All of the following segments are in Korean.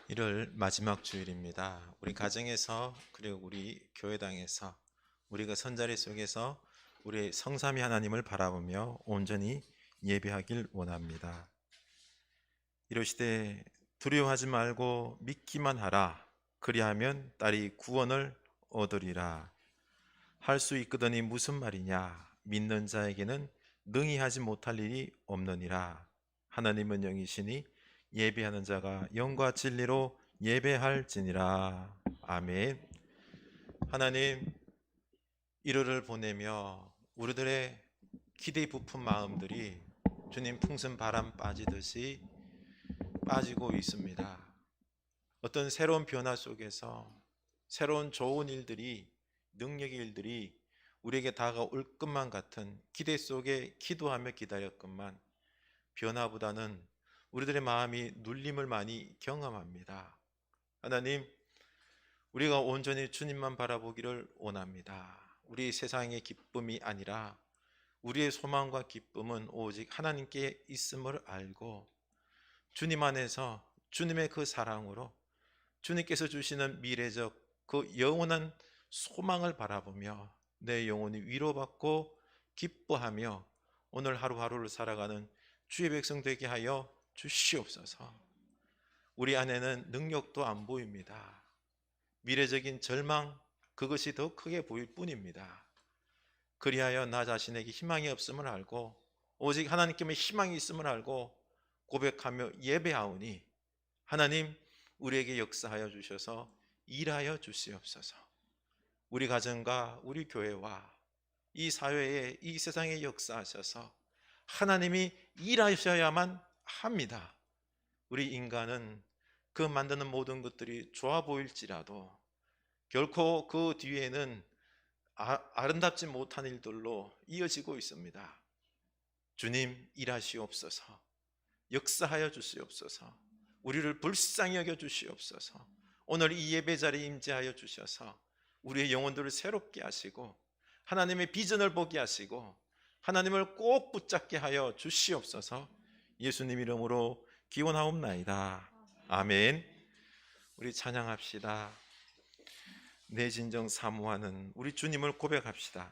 1월 마지막 주일입니다. 우리 가정에서 그리고 우리 교회당에서 우리가 선자리 속에서 우리 성삼위 하나님을 바라보며 온전히 예배하길 원합니다. 이러시되 두려워하지 말고 믿기만 하라. 그리하면 딸이 구원을 얻으리라. 할 수 있거든이 무슨 말이냐? 믿는 자에게는 능히 하지 못할 일이 없느니라. 하나님은 영이시니 예배하는 자가 영과 진리로 예배할지니라. 아멘. 하나님, 1월을 보내며 우리들의 기대 부푼 마음들이 주님 풍선 바람 빠지듯이 빠지고 있습니다. 어떤 새로운 변화 속에서 새로운 좋은 일들이, 능력의 일들이 우리에게 다가올 것만 같은 기대 속에 기도하며 기다렸건만 변화보다는 우리들의 마음이 눌림을 많이 경험합니다. 하나님, 우리가 온전히 주님만 바라보기를 원합니다. 우리 세상의 기쁨이 아니라 우리의 소망과 기쁨은 오직 하나님께 있음을 알고 주님 안에서 주님의 그 사랑으로 주님께서 주시는 미래적 그 영원한 소망을 바라보며 내 영혼이 위로받고 기뻐하며 오늘 하루하루를 살아가는 주의 백성 되게 하여 주시옵소서. 우리 안에는 능력도 안 보입니다. 미래적인 절망, 그것이 더 크게 보일 뿐입니다. 그리하여 나 자신에게 희망이 없음을 알고 오직 하나님께만 희망이 있음을 알고 고백하며 예배하오니 하나님, 우리에게 역사하여 주셔서 일하여 주시옵소서. 우리 가정과 우리 교회와 이 사회에, 이 세상에 역사하셔서 하나님이 일하셔야만 합니다. 우리 인간은 그 만드는 모든 것들이 좋아 보일지라도 결코 그 뒤에는 아름답지 못한 일들로 이어지고 있습니다. 주님, 일하시옵소서. 역사하여 주시옵소서. 우리를 불쌍히 여겨 주시옵소서. 오늘 이 예배 자리에 임재하여 주셔서 우리의 영혼들을 새롭게 하시고 하나님의 비전을 보게 하시고 하나님을 꼭 붙잡게 하여 주시옵소서. 예수님 이름으로 기원하옵나이다. 아멘. 우리 찬양합시다. 내 진정 사모하는 우리 주님을 고백합시다.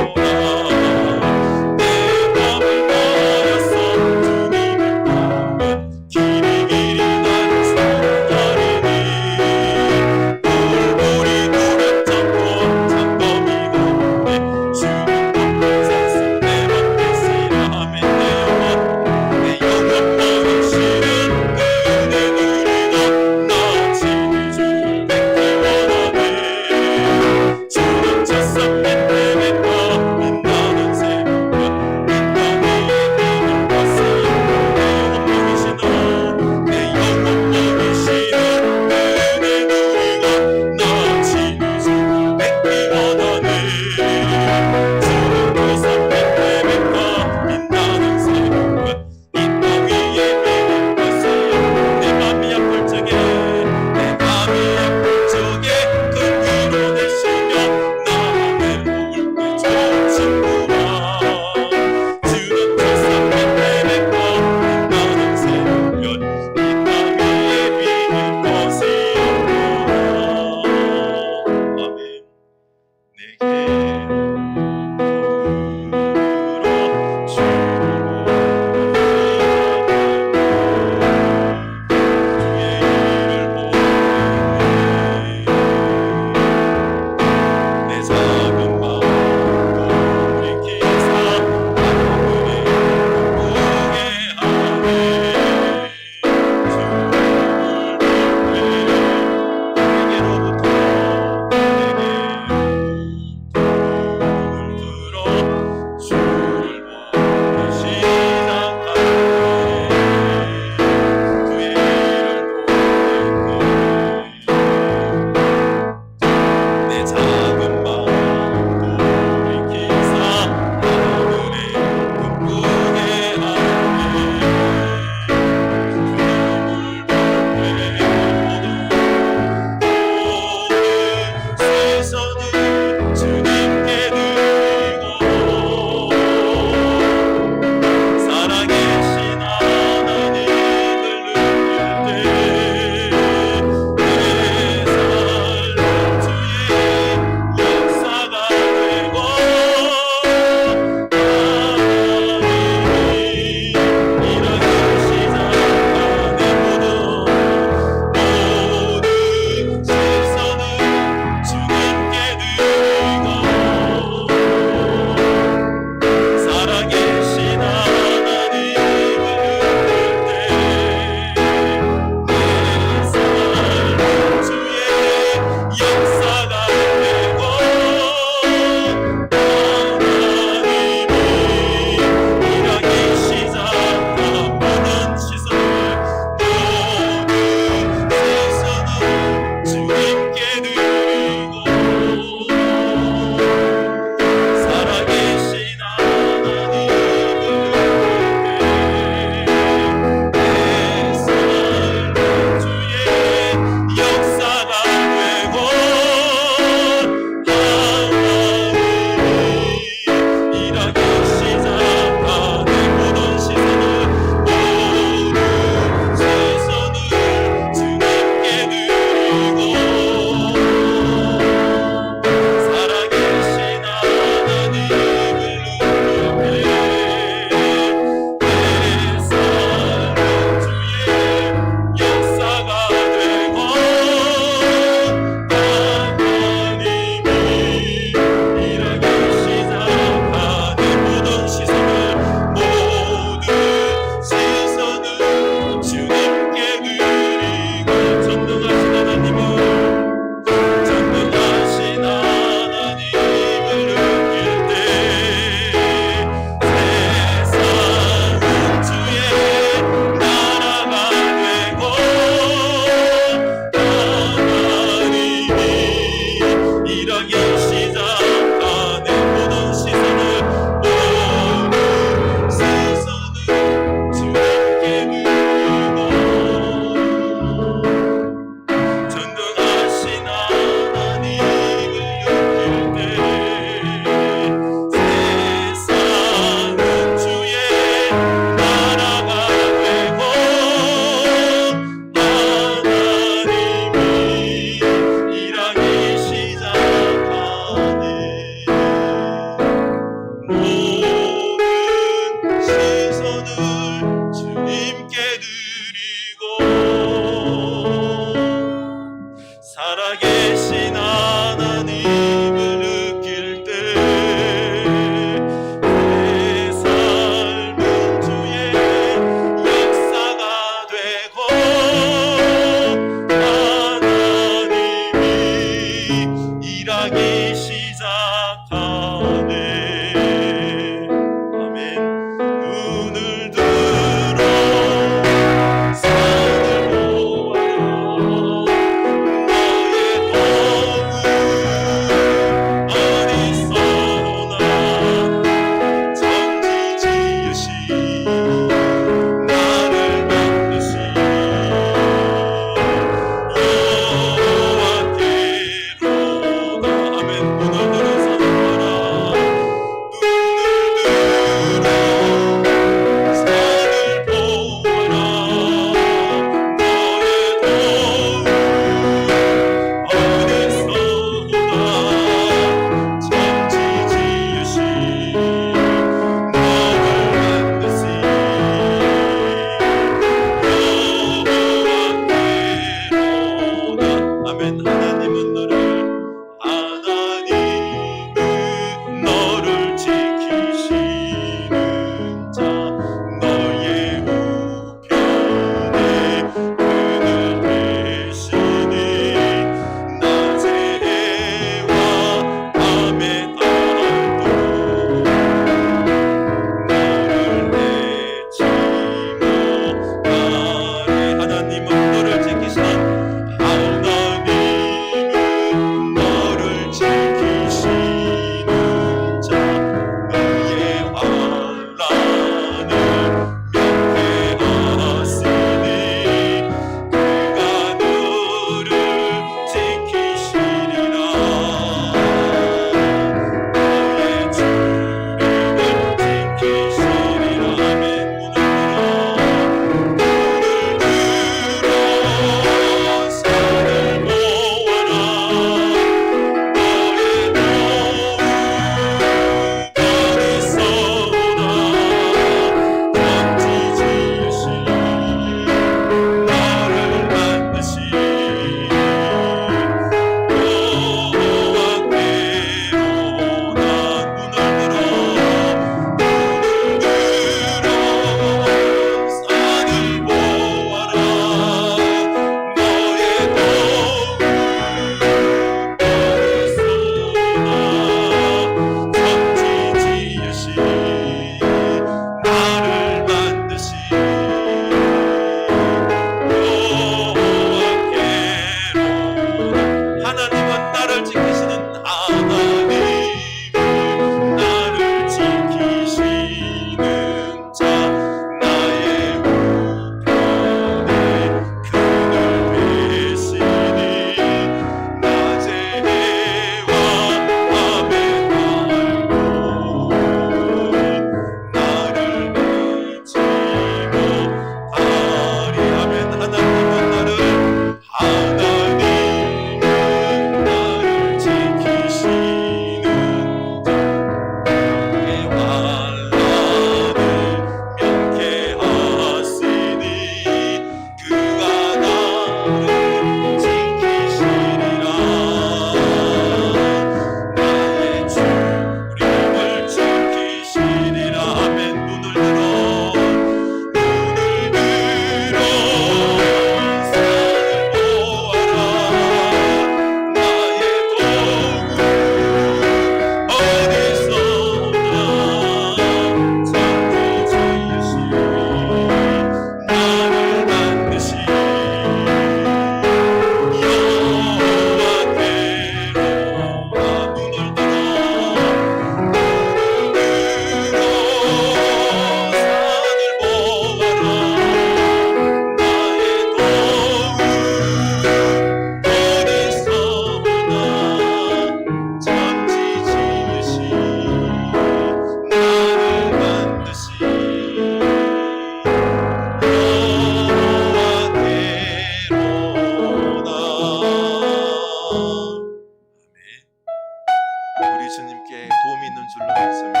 우리 주님께 도움이 있는 줄로 믿습니다.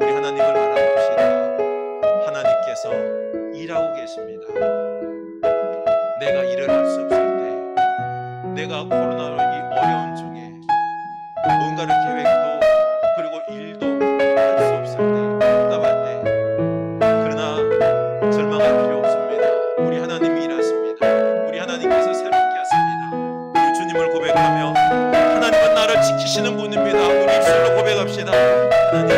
우리 하나님을 바라봅시다. 하나님께서 일하고 계십니다. 내가 일을 할 수 없을 때, 내가 코로나로 이 어려운 중에 뭔가를 계획도 그리고 일도 할 수 없을 때, 답답할 때, 그러나 절망할 필요 없습니다. 우리 하나님이 일하십니다. 우리 하나님께서 새롭게 하십니다. 우리 주님을 고백하며 하나님은 나를 지키시는 분입니다. 우리 입술로 고백합시다. 하나님,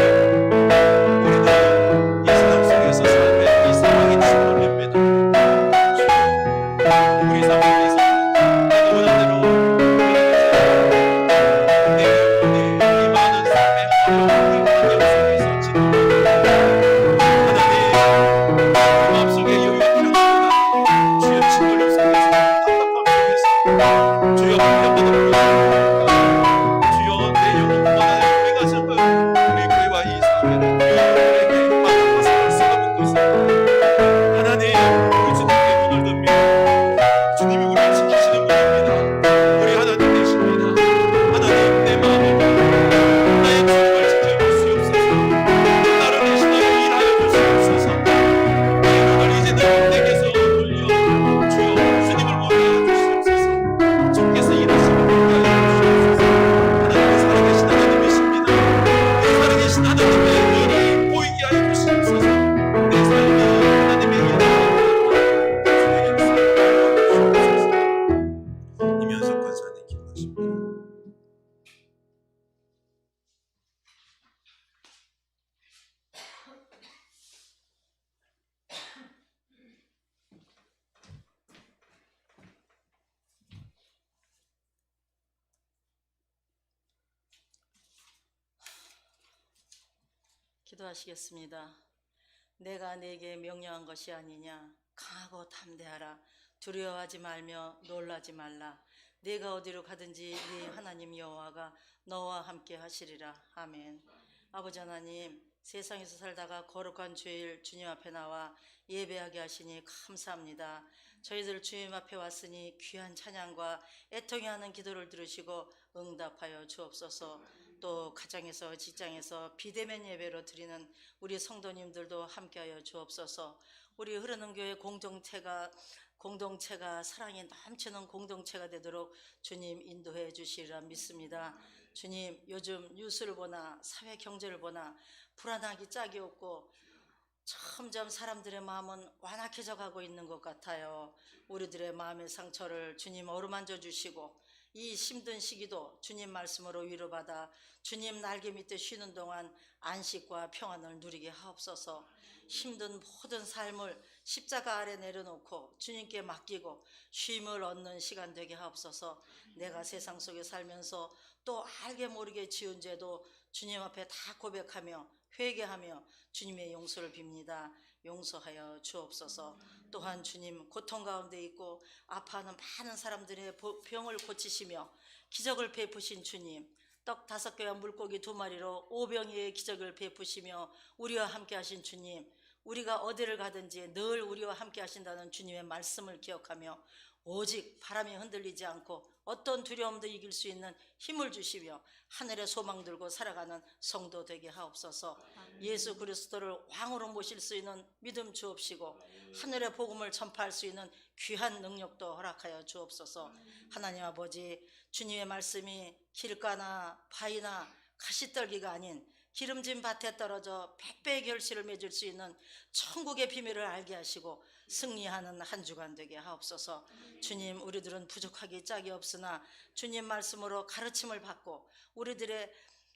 우리는 이 세상 속에서 삶의 이 상황이 짓눌립니다. 우리 삶에서 내가 원하는 대로 이 많은 삶의 어려운 이 환경 속에서 짓눌립니다. 하나님, 우리 마음속에 여유가 필요합니다. 주여 짓눌림 속에서 답답함 속에서 주여 불평받아 불러드립니다. 주여 내 영혼 그만하여 우리가 정말 우리 교회와 이 사회를 이웃들에게 많은 것을 쏟아붓고 있습니다. 하나님, 우리 주님께 눈을 듭니다. 주님이 우리를 지키시는 분입니다. 우리 하나님 되십니다. 하나님, 내 마음을 나의 주님을 지켜줄 수 없어서, 나를 대신하여 일하여 줄 수 없어서 내 눈을 이제는 내게서 돌려 주여 주님을 보게 하여 주시옵소서. 주께서 일하시는 보게 하여 주시옵소서. 하나님의 살아계신 하나님이십니다. 이 살아계신 하나님의 일이 보이게 하여 주시옵소서. 내 삶이 하나님의 일을 하는 주의 역사를 보여 주시옵소서. 이면석 권사님 기도하십니다. 기도하시겠습니다. 내가 네게 명령한 것이 아니냐. 강하고 담대하라. 두려워하지 말며 놀라지 말라. 네가 어디로 가든지 네 하나님 여호와가 너와 함께 하시리라. 아멘. 아버지 하나님, 세상에서 살다가 거룩한 주일 주님 앞에 나와 예배하게 하시니 감사합니다. 저희들 주님 앞에 왔으니 귀한 찬양과 애통이 하는 기도를 들으시고 응답하여 주옵소서. 또 가정에서 직장에서 비대면 예배로 드리는 우리 성도님들도 함께하여 주옵소서. 우리 흐르는 교회 공동체가 사랑이 넘치는 공동체가 되도록 주님 인도해 주시리라 믿습니다. 주님, 요즘 뉴스를 보나 사회 경제를 보나 불안하기 짝이 없고 점점 사람들의 마음은 완악해져 가고 있는 것 같아요. 우리들의 마음의 상처를 주님 어루만져 주시고 이 힘든 시기도 주님 말씀으로 위로받아 주님 날개 밑에 쉬는 동안 안식과 평안을 누리게 하옵소서. 힘든 모든 삶을 십자가 아래 내려놓고 주님께 맡기고 쉼을 얻는 시간 되게 하옵소서. 내가 세상 속에 살면서 또 알게 모르게 지은 죄도 주님 앞에 다 고백하며 회개하며 주님의 용서를 빕니다. 용서하여 주옵소서. 또한 주님, 고통 가운데 있고 아파하는 많은 사람들의 병을 고치시며 기적을 베푸신 주님, 떡 5개와 물고기 2마리로 오병이의 기적을 베푸시며 우리와 함께 하신 주님, 우리가 어디를 가든지 늘 우리와 함께 하신다는 주님의 말씀을 기억하며 오직 바람이 흔들리지 않고 어떤 두려움도 이길 수 있는 힘을 주시며 하늘의 소망 들고 살아가는 성도 되게 하옵소서. 예수 그리스도를 왕으로 모실 수 있는 믿음 주옵시고 하늘의 복음을 전파할 수 있는 귀한 능력도 허락하여 주옵소서. 하나님 아버지, 주님의 말씀이 길가나 바위나 가시떨기가 아닌 기름진 밭에 떨어져 백배의 결실을 맺을 수 있는 천국의 비밀을 알게 하시고 승리하는 한 주간 되게 하옵소서. 주님, 우리들은 부족하기 짝이 없으나 주님 말씀으로 가르침을 받고 우리들의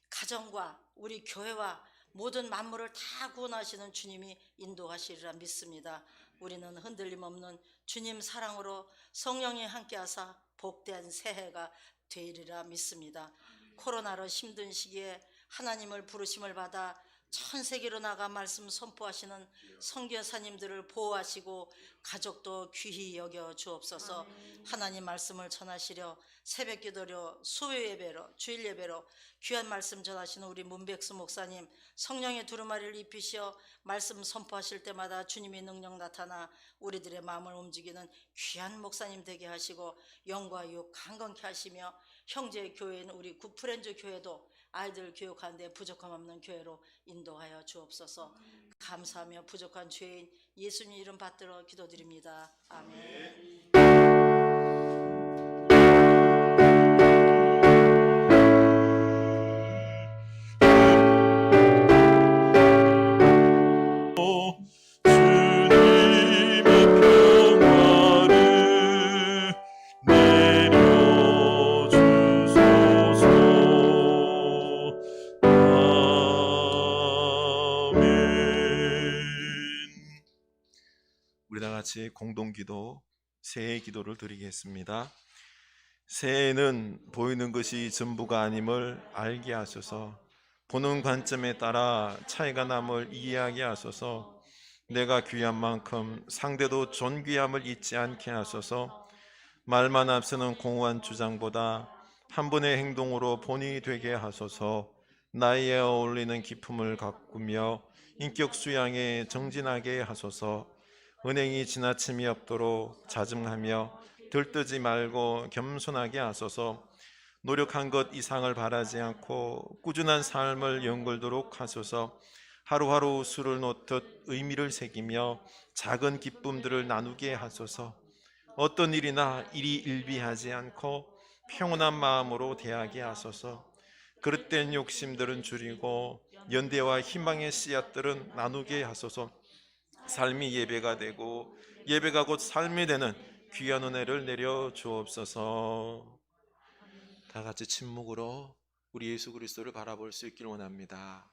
가정과 우리 교회와 모든 만물을 다 구원하시는 주님이 인도하시리라 믿습니다. 우리는 흔들림 없는 주님 사랑으로 성령이 함께하사 복된 새해가 되리라 믿습니다. 코로나로 힘든 시기에 하나님을 부르심을 받아 전 세계로 나가 말씀 선포하시는 선교사님들을 보호하시고 가족도 귀히 여겨 주옵소서. 하나님 말씀을 전하시려 새벽 기도로 수요 예배로 주일 예배로 귀한 말씀 전하시는 우리 문백수 목사님, 성령의 두루마리를 입히시어 말씀 선포하실 때마다 주님의 능력 나타나 우리들의 마음을 움직이는 귀한 목사님 되게 하시고 영과 육 강건케 하시며 형제 교회는 우리 구프렌즈 교회도 아이들 교육하는데 부족함 없는 교회로 인도하여 주옵소서. 감사하며 부족한 죄인 예수님 이름 받들어 기도드립니다. 아멘. 주님의 평화를 내려주소서. 아멘. 우리 다 같이 공동기도 새해 기도를 드리겠습니다. 새해에는 보이는 것이 전부가 아님을 알게 하소서. 보는 관점에 따라 차이가 남을 이해하게 하소서. 내가 귀한 만큼 상대도 존귀함을 잊지 않게 하소서. 말만 앞서는 공허한 주장보다 한 번의 행동으로 본이 되게 하소서. 나이에 어울리는 기품을 가꾸며 인격 수양에 정진하게 하소서. 은행이 지나침이 없도록 자증하며 들뜨지 말고 겸손하게 하소서. 노력한 것 이상을 바라지 않고 꾸준한 삶을 연결도록 하소서. 하루하루 술을 놓듯 의미를 새기며 작은 기쁨들을 나누게 하소서. 어떤 일이나 일이 일비하지 않고 평온한 마음으로 대하게 하소서. 그릇된 욕심들은 줄이고 연대와 희망의 씨앗들은 나누게 하소서. 삶이 예배가 되고 예배가 곧 삶이 되는 귀한 은혜를 내려 주옵소서. 다 같이 침묵으로 우리 예수 그리스도를 바라볼 수 있기를 원합니다.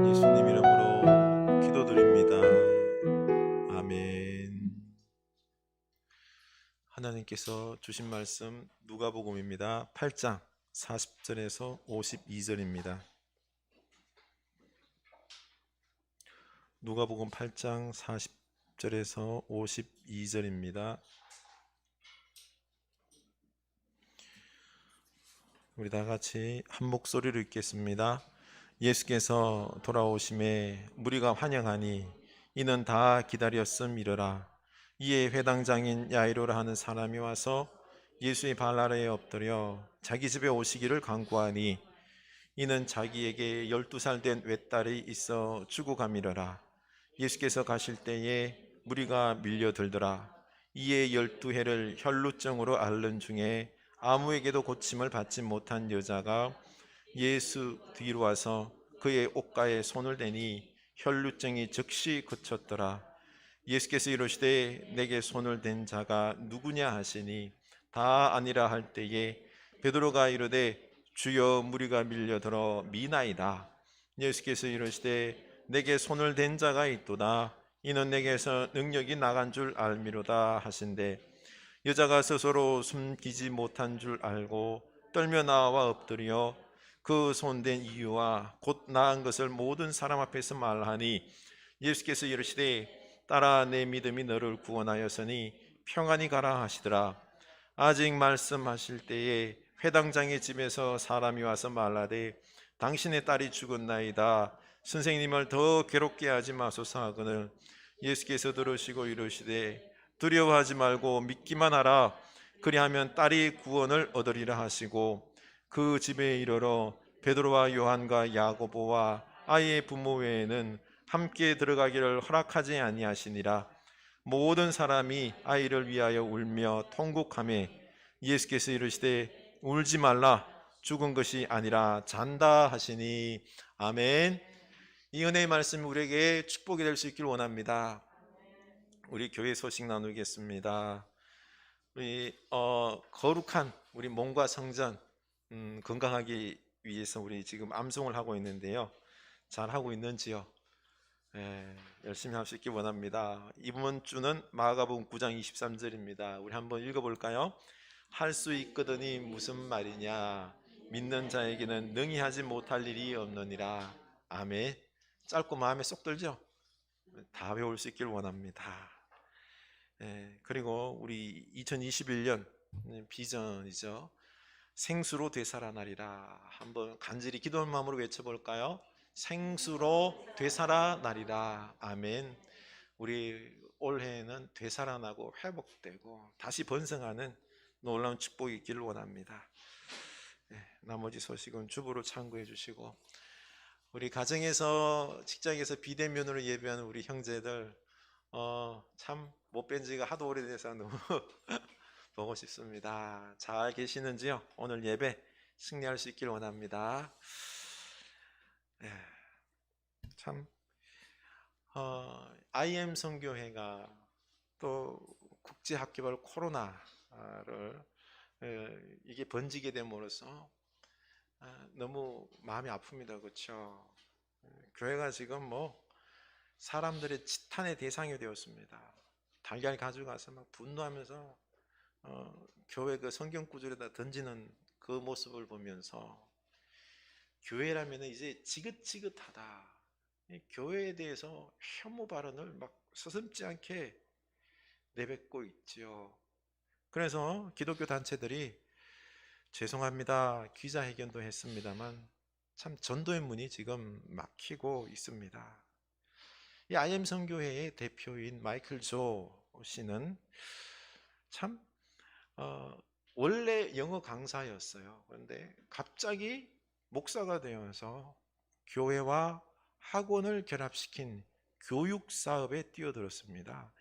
예수님 이름으로 기도드립니다. 아멘. 하나님께서 주신 말씀 누가복음입니다. 8장 40절에서 52절입니다. 누가복음 8장 40절에서 52절입니다. 우리 다 같이 한 목소리로 읽겠습니다. 예수께서 돌아오심에 무리가 환영하니 이는 다 기다렸음이러라. 이에 회당장인 야이로라 하는 사람이 와서 예수의 발 아래에 엎드려 자기 집에 오시기를 간구하니 이는 자기에게 12살 된 외딸이 있어 죽어가미러라. 예수께서 가실 때에 무리가 밀려들더라. 이에 12해를 혈루증으로 앓는 중에 아무에게도 고침을 받지 못한 여자가 예수 뒤로 와서 그의 옷가에 손을 대니 혈루증이 즉시 그쳤더라. 예수께서 이르시되 내게 손을 댄 자가 누구냐 하시니 다 아니라 할 때에 베드로가 이르되 주여 무리가 밀려들어 미나이다. 예수께서 이르시되 내게 손을 댄 자가 있도다. 이는 내게서 능력이 나간 줄 알미로다 하신대 여자가 스스로 숨기지 못한 줄 알고 떨며 나와 엎드려 그 손댄 이유와 곧 나은 것을 모든 사람 앞에서 말하니 예수께서 이르시되 딸아 내 믿음이 너를 구원하였으니 평안히 가라 하시더라. 아직 말씀하실 때에 회당장의 집에서 사람이 와서 말하되 당신의 딸이 죽었나이다. 선생님을 더 괴롭게 하지 마소서 하거늘 예수께서 들으시고 이르시되 두려워하지 말고 믿기만 하라. 그리하면 딸이 구원을 얻으리라 하시고 그 집에 이르러 베드로와 요한과 야고보와 아이의 부모 외에는 함께 들어가기를 허락하지 아니하시니라. 모든 사람이 아이를 위하여 울며 통곡하며 예수께서 이르시되 울지 말라. 죽은 것이 아니라 잔다 하시니 아멘. 이 은혜의 말씀이 우리에게 축복이 될 수 있기를 원합니다. 우리 교회 소식 나누겠습니다. 우리 거룩한 우리 몸과 성전 건강하기 위해서 우리 지금 암송을 하고 있는데요. 잘 하고 있는지요? 열심히 할 수 있길 원합니다. 이번 주는 마가복음 9장 23절입니다. 우리 한번 읽어볼까요? 할 수 있거든이 무슨 말이냐? 믿는 자에게는 능히 하지 못할 일이 없느니라. 아멘. 짧고 마음에 쏙 들죠? 다 배울 수 있길 원합니다. 그리고 우리 2021년 비전이죠. 생수로 되살아나리라. 한번 간절히 기도하는 마음으로 외쳐볼까요? 생수로 되살아나리라. 아멘. 우리 올해는 되살아나고 회복되고 다시 번성하는 놀라운 축복이 있기를 원합니다. 나머지 소식은 주부로 참고해 주시고, 우리 가정에서 직장에서 비대면으로 예배하는 우리 형제들 참 못 뵌 지가 하도 오래돼서 너무 보고 싶습니다. 잘 계시는지요? 오늘 예배 승리할 수 있길 원합니다. 참 IM 선교회가 또 국제학교별 코로나를 이게 번지게 됨으로써 너무 마음이 아픕니다. 그렇죠? 교회가 지금 뭐 사람들의 지탄의 대상이 되었습니다. 달걀 가져가서 막 분노하면서 교회 그 성경 구절에다 던지는 그 모습을 보면서 교회라면 이제 지긋지긋하다. 이 교회에 대해서 혐오 발언을 막 서슴지 않게 내뱉고 있지요. 그래서 기독교 단체들이 죄송합니다 기자회견도 했습니다만 참 전도의 문이 지금 막히고 있습니다. 이 IM 선교회의 대표인 마이클 조 씨는 참 원래 영어 강사였어요. 그런데 갑자기 목사가 되어서 교회와 학원을 결합시킨 교육 사업에 뛰어들었습니다.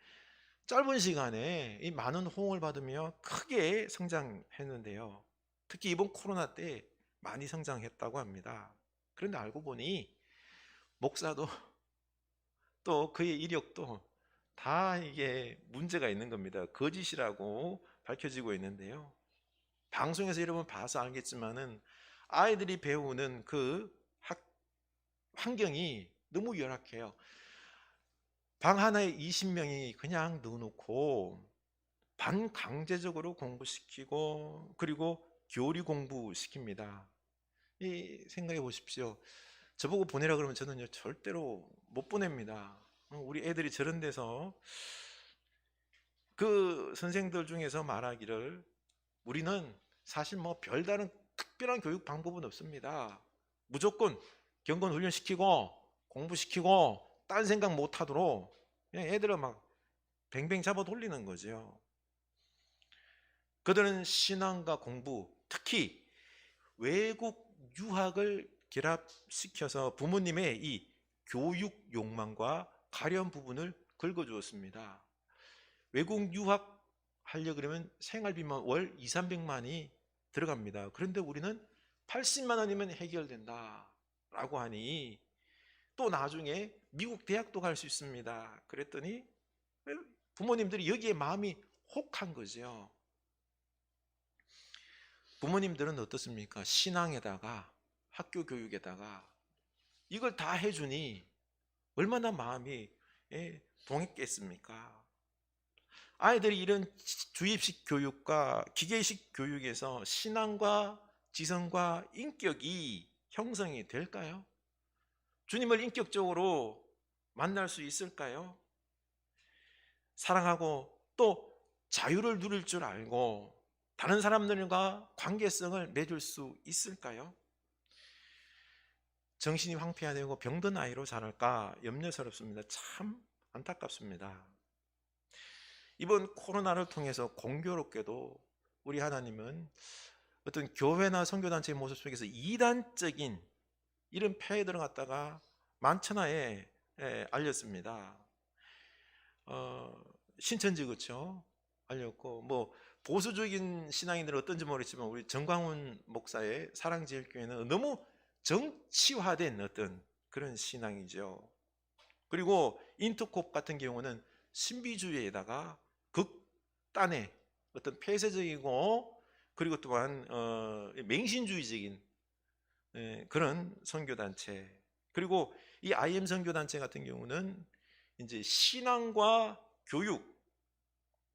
짧은 시간에 이 많은 호응을 받으며 크게 성장했는데요. 특히 이번 코로나 때 많이 성장했다고 합니다. 그런데 알고 보니 목사도 또 그의 이력도 다 이게 문제가 있는 겁니다. 거짓이라고 밝혀지고 있는데요. 방송에서 여러분 봐서 알겠지만은 아이들이 배우는 그 환경이 너무 열악해요. 방 하나에 20명이 그냥 넣어놓고 반강제적으로 공부시키고 그리고 교리 공부시킵니다. 이 생각해 보십시오. 저보고 보내라 그러면 저는요 절대로 못 보냅니다. 우리 애들이 저런 데서 그 선생들 중에서 말하기를 우리는 사실 뭐 별다른 특별한 교육 방법은 없습니다. 무조건 경건 훈련시키고 공부시키고 딴 생각 못 하도록 그냥 애들을 막 뱅뱅 잡아 돌리는 거죠. 그들은 신앙과 공부, 특히 외국 유학을 결합시켜서 부모님의 이 교육 욕망과 가려운 부분을 긁어주었습니다. 외국 유학 하려 그러면 생활비만 월 2, 300만이 들어갑니다. 그런데 우리는 80만 원이면 해결된다 라고 하니 또 나중에 미국 대학도 갈 수 있습니다. 그랬더니 부모님들이 여기에 마음이 혹한 거죠. 부모님들은 어떻습니까? 신앙에다가 학교 교육에다가 이걸 다 해주니 얼마나 마음이 동했겠습니까? 아이들이 이런 주입식 교육과 기계식 교육에서 신앙과 지성과 인격이 형성이 될까요? 주님을 인격적으로 만날 수 있을까요? 사랑하고 또 자유를 누릴 줄 알고 다른 사람들과 관계성을 맺을 수 있을까요? 정신이 황폐화되고 병든 아이로 자랄까 염려스럽습니다. 참 안타깝습니다. 이번 코로나를 통해서 공교롭게도 우리 하나님은 어떤 교회나 선교단체의 모습 속에서 이단적인 이런 폐해들을 갖다가 만천하에 알렸습니다. 신천지 그렇죠? 알렸고 뭐 보수적인 신앙인들은 어떤지 모르겠지만 우리 정광훈 목사의 사랑제일교회는 너무 정치화된 어떤 그런 신앙이죠. 그리고 인터콥 같은 경우는 신비주의에다가 극단의 어떤 폐쇄적이고 그리고 또한 맹신주의적인 그런 선교단체. 그리고 이 IM 선교단체 같은 경우는 이제 신앙과 교육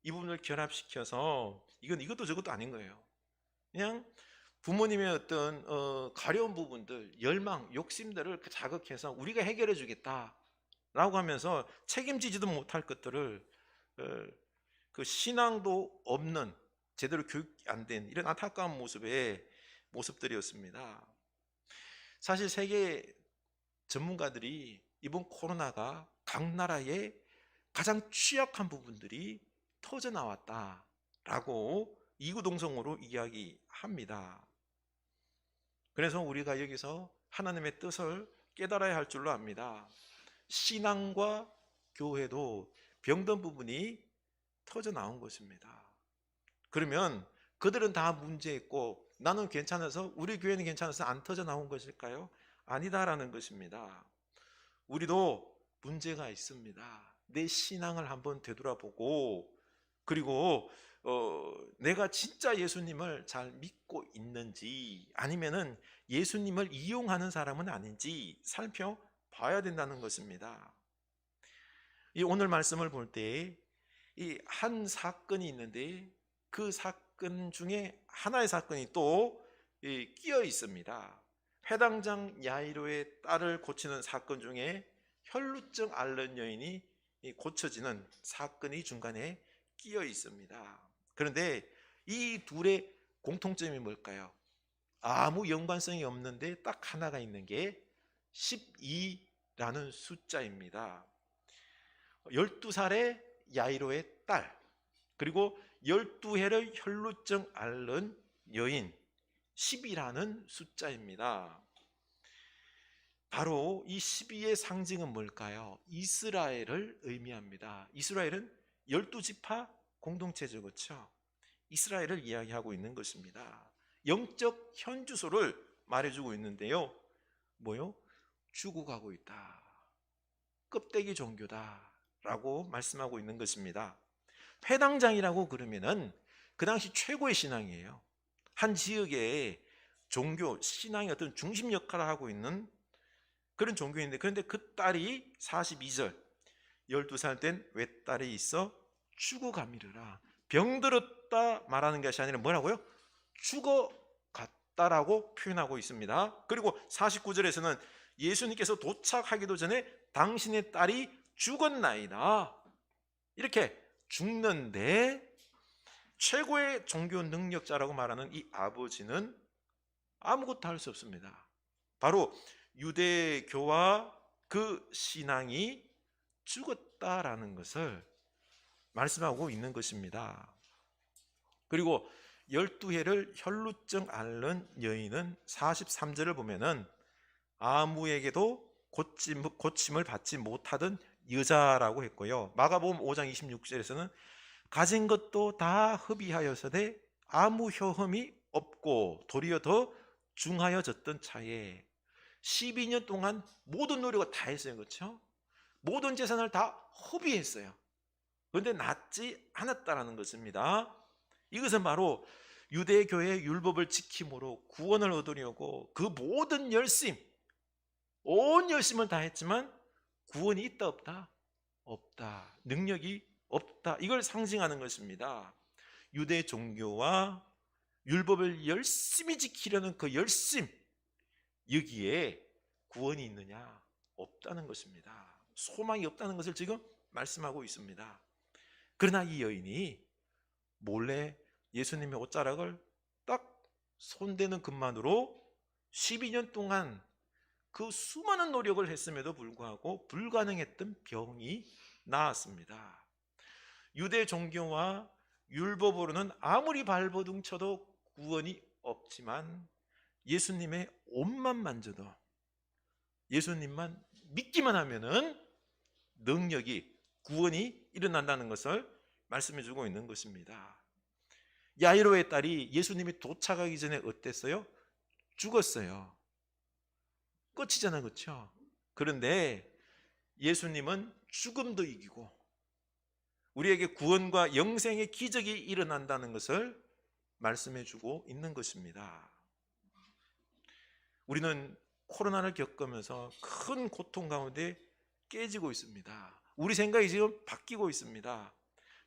이 부분을 결합시켜서 이것도 저것도 아닌 거예요. 그냥 부모님의 어떤 가려운 부분들, 열망, 욕심들을 자극해서 우리가 해결해 주겠다라고 하면서 책임지지도 못할 것들을 어, 그 신앙도 없는 제대로 교육 안 된 이런 안타까운 모습들이었습니다. 사실 세계 전문가들이 이번 코로나가 각 나라의 가장 취약한 부분들이 터져 나왔다라고 이구동성으로 이야기합니다. 그래서 우리가 여기서 하나님의 뜻을 깨달아야 할 줄로 압니다. 신앙과 교회도 병든 부분이 터져 나온 것입니다. 그러면 그들은 다 문제 있고 나는 괜찮아서, 우리 교회는 괜찮아서 안 터져 나온 것일까요? 아니다라는 것입니다. 우리도 문제가 있습니다. 내 신앙을 한번 되돌아보고, 그리고 내가 진짜 예수님을 잘 믿고 있는지, 아니면은 예수님을 이용하는 사람은 아닌지 살펴봐야 된다는 것입니다. 이 오늘 말씀을 볼 때 이 한 사건이 있는데 그 사건 중에 하나의 사건이 또 끼어 있습니다. 회당장 야이로의 딸을 고치는 사건 중에 혈루증 앓는 여인이 고쳐지는 사건이 중간에 끼어 있습니다. 그런데 이 둘의 공통점이 뭘까요? 아무 연관성이 없는데 딱 하나가 있는 게 12라는 숫자입니다. 12살의 야이로의 딸, 그리고 12해를 혈루증 앓는 여인, 10이라는 숫자입니다. 바로 이 12의 상징은 뭘까요? 이스라엘을 의미합니다. 이스라엘은 12지파 공동체죠, 그렇죠? 이스라엘을 이야기하고 있는 것입니다. 영적 현주소를 말해주고 있는데요. 뭐요? 죽어가고 있다. 껍데기 종교다 라고 말씀하고 있는 것입니다. 회당장이라고 그러면은 그 당시 최고의 신앙이에요. 한 지역의 종교, 신앙의 어떤 중심 역할을 하고 있는 그런 종교인데, 그런데 그 딸이 42절 12살 된 외딸이 있어 죽어가미르라. 병들었다 말하는 것이 아니라 뭐라고요? 죽어갔다라고 표현하고 있습니다. 그리고 49절에서는 예수님께서 도착하기도 전에 당신의 딸이 죽었나이다. 이렇게 죽는데 최고의 종교 능력자라고 말하는 이 아버지는 아무것도 할 수 없습니다. 바로 유대교와 그 신앙이 죽었다라는 것을 말씀하고 있는 것입니다. 그리고 12해를 혈루증 앓는 여인은 43절을 보면은 아무에게도 고침을 받지 못하던 여자라고 했고요. 마가복음 5장 26절에서는 가진 것도 다 흡의하여서되 아무 효험이 없고 도리어 더 중하여졌던 차에 12년 동안 모든 노력을 다 했어요. 그렇죠? 모든 재산을 다 허비했어요. 그런데 낫지 않았다라는 것입니다. 이것은 바로 유대교의 율법을 지킴으로 구원을 얻으려고 그 모든 열심, 온 열심을 다했지만 구원이 있다 없다? 없다. 능력이 없다. 이걸 상징하는 것입니다. 유대 종교와 율법을 열심히 지키려는 그 열심, 여기에 구원이 있느냐? 없다는 것입니다. 소망이 없다는 것을 지금 말씀하고 있습니다. 그러나 이 여인이 몰래 예수님의 옷자락을 딱 손대는 것만으로 12년 동안 그 수많은 노력을 했음에도 불구하고 불가능했던 병이 나았습니다. 유대 종교와 율법으로는 아무리 발버둥 쳐도 구원이 없지만 예수님의 옷만 만져도, 예수님만 믿기만 하면은 능력이, 구원이 일어난다는 것을 말씀해 주고 있는 것입니다. 야이로의 딸이 예수님이 도착하기 전에 어땠어요? 죽었어요. 끝이잖아요, 그렇죠? 그런데 예수님은 죽음도 이기고 우리에게 구원과 영생의 기적이 일어난다는 것을 말씀해 주고 있는 것입니다. 우리는 코로나를 겪으면서 큰 고통 가운데 깨지고 있습니다. 우리 생각이 지금 바뀌고 있습니다.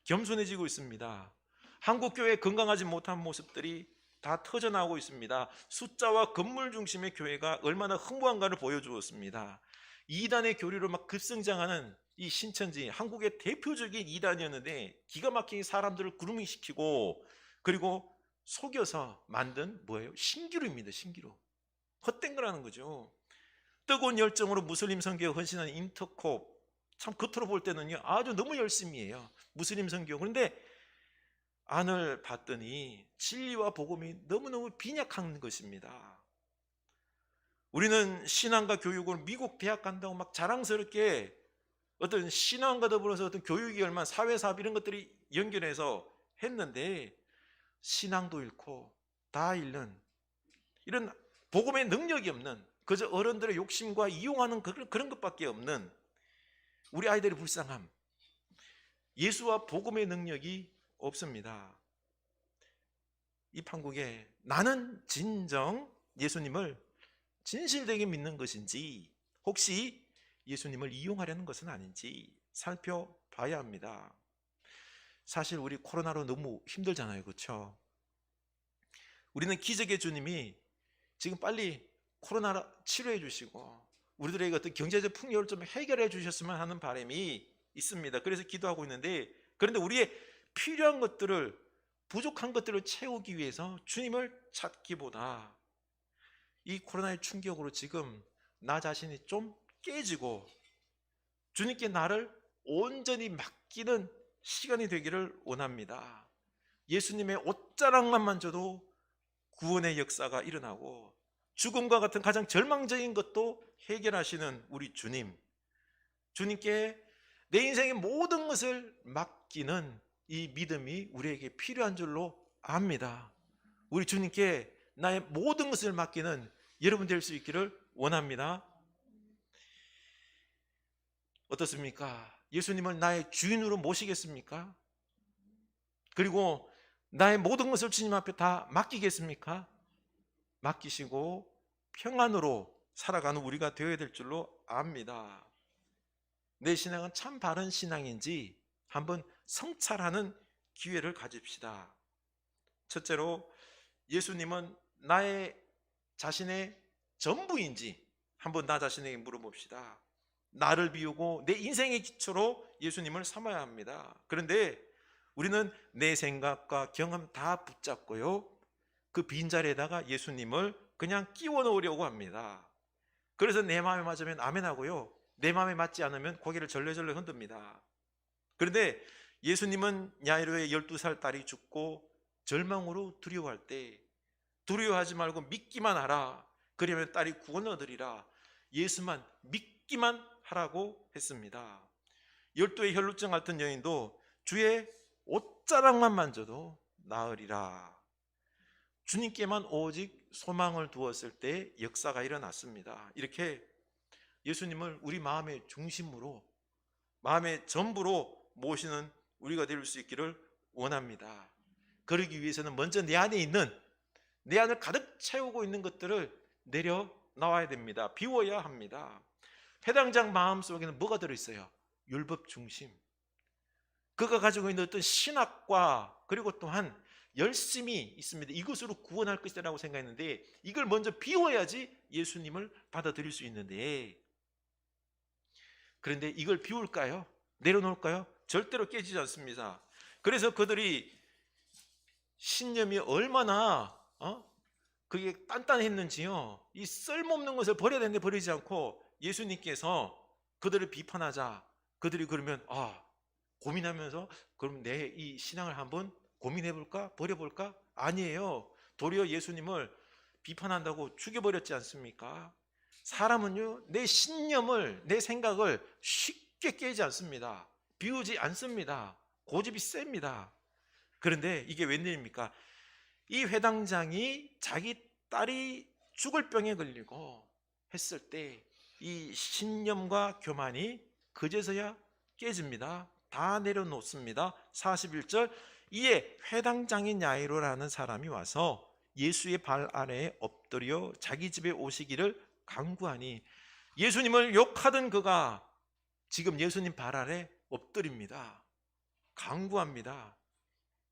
겸손해지고 있습니다. 한국 교회 건강하지 못한 모습들이 다 터져나오고 있습니다. 숫자와 건물 중심의 교회가 얼마나 흥부한가를 보여주었습니다. 이단의 교리로 막 급성장하는 이 신천지, 한국의 대표적인 이단이었는데 기가 막히게 사람들을 그루밍시키고 그리고 속여서 만든 뭐예요? 신기루입니다. 신기루. 헛된 거라는 거죠. 뜨거운 열정으로 무슬림 선교에 헌신하는 인터콥, 참 겉으로 볼 때는요 아주 너무 열심히 해요. 무슬림 선교. 그런데 안을 봤더니 진리와 복음이 너무너무 빈약한 것입니다. 우리는 신앙과 교육을 미국 대학 간다고 막 자랑스럽게 어떤 신앙과 더불어서 어떤 교육이 얼마나 사회사업 이런 것들이 연결해서 했는데 신앙도 잃고 다 잃는 이런 복음의 능력이 없는 그저 어른들의 욕심과 이용하는 그런 것밖에 없는 우리 아이들의 불쌍함, 예수와 복음의 능력이 없습니다. 이 판국에 나는 진정 예수님을 진실되게 믿는 것인지 혹시 예수님을 이용하려는 것은 아닌지 살펴봐야 합니다. 사실 우리 코로나로 너무 힘들잖아요. 그렇죠? 우리는 기적의 주님이 지금 빨리 코로나 치료해 주시고 우리들에게 어떤 경제적 풍요를 좀 해결해 주셨으면 하는 바람이 있습니다. 그래서 기도하고 있는데 그런데 우리의 필요한 것들을 부족한 것들을 채우기 위해서 주님을 찾기보다 이 코로나의 충격으로 지금 나 자신이 좀 깨지고 주님께 나를 온전히 맡기는 시간이 되기를 원합니다. 예수님의 옷자락만 만져도 구원의 역사가 일어나고 죽음과 같은 가장 절망적인 것도 해결하시는 우리 주님, 주님께 내 인생의 모든 것을 맡기는 이 믿음이 우리에게 필요한 줄로 압니다. 우리 주님께 나의 모든 것을 맡기는 여러분 될 수 있기를 원합니다. 어떻습니까? 예수님을 나의 주인으로 모시겠습니까? 그리고 나의 모든 것을 주님 앞에 다 맡기겠습니까? 맡기시고 평안으로 살아가는 우리가 되어야 될 줄로 압니다. 내 신앙은 참 바른 신앙인지 한번 성찰하는 기회를 가집시다. 첫째로 예수님은 나의 자신의 전부인지 한번 나 자신에게 물어봅시다. 나를 비우고 내 인생의 기초로 예수님을 삼아야 합니다. 그런데 우리는 내 생각과 경험 다 붙잡고요 그 빈자리에다가 예수님을 그냥 끼워 넣으려고 합니다. 그래서 내 마음에 맞으면 아멘 하고요 내 마음에 맞지 않으면 고개를 절레절레 흔듭니다. 그런데 예수님은 야이로의 12살 딸이 죽고 절망으로 두려워할 때 두려워하지 말고 믿기만 하라. 그러면 딸이 구원을 얻으리라. 예수만 믿기만 하라고 했습니다. 12의 혈루증 앓던 여인도 주의 옷자락만 만져도 나으리라. 주님께만 오직 소망을 두었을 때 역사가 일어났습니다. 이렇게 예수님을 우리 마음의 중심으로 마음의 전부로 모시는 우리가 될 수 있기를 원합니다. 그러기 위해서는 먼저 내 안에 있는 내 안을 가득 채우고 있는 것들을 내려놔야 됩니다. 비워야 합니다. 회당장 마음속에는 뭐가 들어있어요? 율법 중심. 그가 가지고 있는 어떤 신학과 그리고 또한 열심이 있습니다. 이것으로 구원할 것이라고 생각했는데 이걸 먼저 비워야지 예수님을 받아들일 수 있는데 그런데 이걸 비울까요? 내려놓을까요? 절대로 깨지지 않습니다. 그래서 그들이 신념이 얼마나 그게 단단했는지요. 이 쓸모없는 것을 버려야 되는데 버리지 않고 예수님께서 그들을 비판하자 그들이 그러면 고민하면서 그럼 내 이 신앙을 한번 고민해볼까? 버려볼까? 아니에요. 도리어 예수님을 비판한다고 죽여버렸지 않습니까? 사람은요 내 신념을 내 생각을 쉽게 깨지 않습니다. 비우지 않습니다. 고집이 셉니다. 그런데 이게 웬일입니까? 이 회당장이 자기 딸이 죽을 병에 걸리고 했을 때 이 신념과 교만이 그제서야 깨집니다. 다 내려놓습니다. 41절 이에 회당장인 야이로라는 사람이 와서 예수의 발 아래에 엎드려 자기 집에 오시기를 강구하니 예수님을 욕하던 그가 지금 예수님 발 아래 엎드립니다. 강구합니다.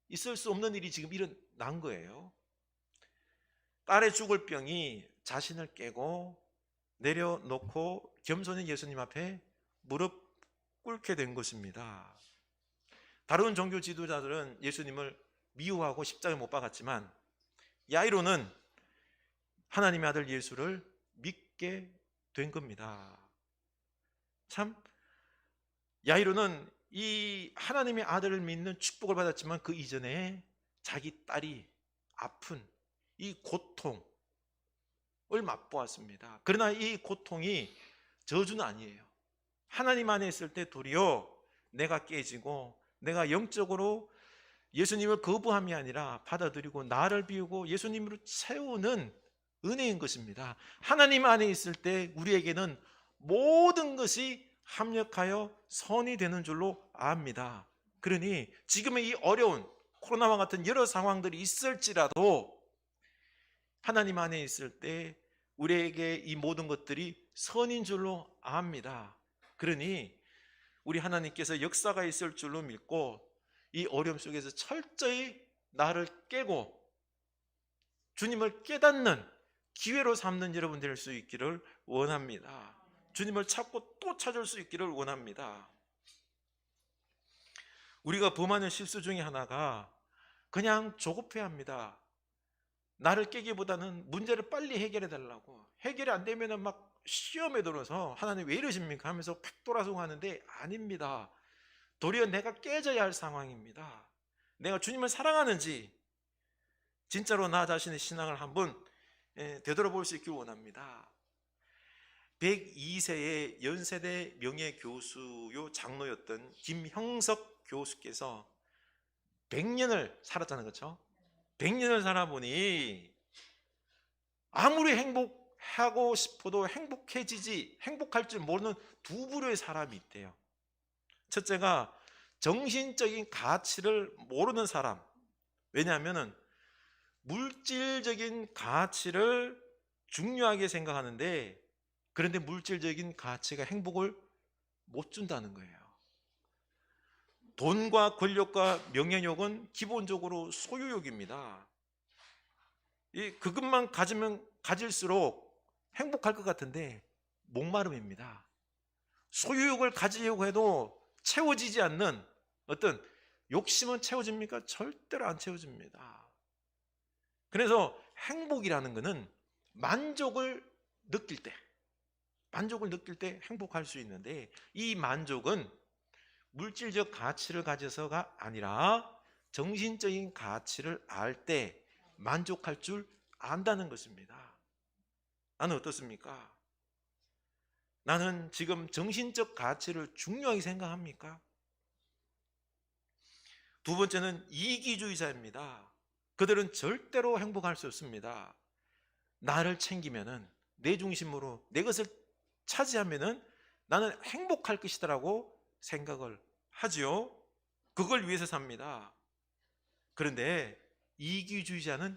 있을 수 없는 일이 지금 일어난 거예요. 딸의 죽을 병이 자신을 깨고 내려놓고 겸손히 예수님 앞에 무릎 꿇게 된 것입니다. 다른 종교 지도자들은 예수님을 미워하고 십자가에 못 박았지만 야이로는 하나님의 아들 예수를 믿게 된 겁니다. 참, 야이로는 이 하나님의 아들을 믿는 축복을 받았지만 그 이전에 자기 딸이 아픈 이 고통을 맛보았습니다. 그러나 이 고통이 저주는 아니에요. 하나님 안에 있을 때 도리어 내가 깨지고 내가 영적으로 예수님을 거부함이 아니라 받아들이고 나를 비우고 예수님으로 채우는 은혜인 것입니다. 하나님 안에 있을 때 우리에게는 모든 것이 합력하여 선이 되는 줄로 압니다. 그러니 지금의 이 어려운 코로나와 같은 여러 상황들이 있을지라도 하나님 안에 있을 때 우리에게 이 모든 것들이 선인 줄로 압니다. 그러니 우리 하나님께서 역사가 있을 줄로 믿고 이 어려움 속에서 철저히 나를 깨고 주님을 깨닫는 기회로 삼는 여러분 될 수 있기를 원합니다. 주님을 찾고 또 찾을 수 있기를 원합니다. 우리가 범하는 실수 중에 하나가 그냥 조급해합니다. 나를 깨기보다는 문제를 빨리 해결해 달라고. 해결이 안 되면 막 시험에 들어서 하나님 왜 이러십니까 하면서 팍 돌아서고 하는데 아닙니다. 도리어 내가 깨져야 할 상황입니다. 내가 주님을 사랑하는지 진짜로 나 자신의 신앙을 한번 되돌아볼 수 있길 원합니다. 102세의 연세대 명예교수요 장로였던 김형석 교수께서 100년을 살았다는 거죠. 100년을 살아보니 아무리 행복하고 싶어도 행복할 줄 모르는 두 부류의 사람이 있대요. 첫째가 정신적인 가치를 모르는 사람. 왜냐하면 물질적인 가치를 중요하게 생각하는데 그런데 물질적인 가치가 행복을 못 준다는 거예요. 돈과 권력과 명예욕은 기본적으로 소유욕입니다. 그것만 가지면 가질수록 행복할 것 같은데 목마름입니다. 소유욕을 가지려고 해도 채워지지 않는 어떤 욕심은 채워집니까? 절대로 안 채워집니다. 그래서 행복이라는 것은 만족을 느낄 때 행복할 수 있는데 이 만족은 물질적 가치를 가져서가 아니라 정신적인 가치를 알 때 만족할 줄 안다는 것입니다. 나는 어떻습니까? 나는 지금 정신적 가치를 중요하게 생각합니까? 두 번째는 이기주의자입니다. 그들은 절대로 행복할 수 없습니다. 나를 챙기면은 내 중심으로 내 것을 차지하면은 나는 행복할 것이다라고 생각을 하지요. 그걸 위해서 삽니다. 그런데 이기주의자는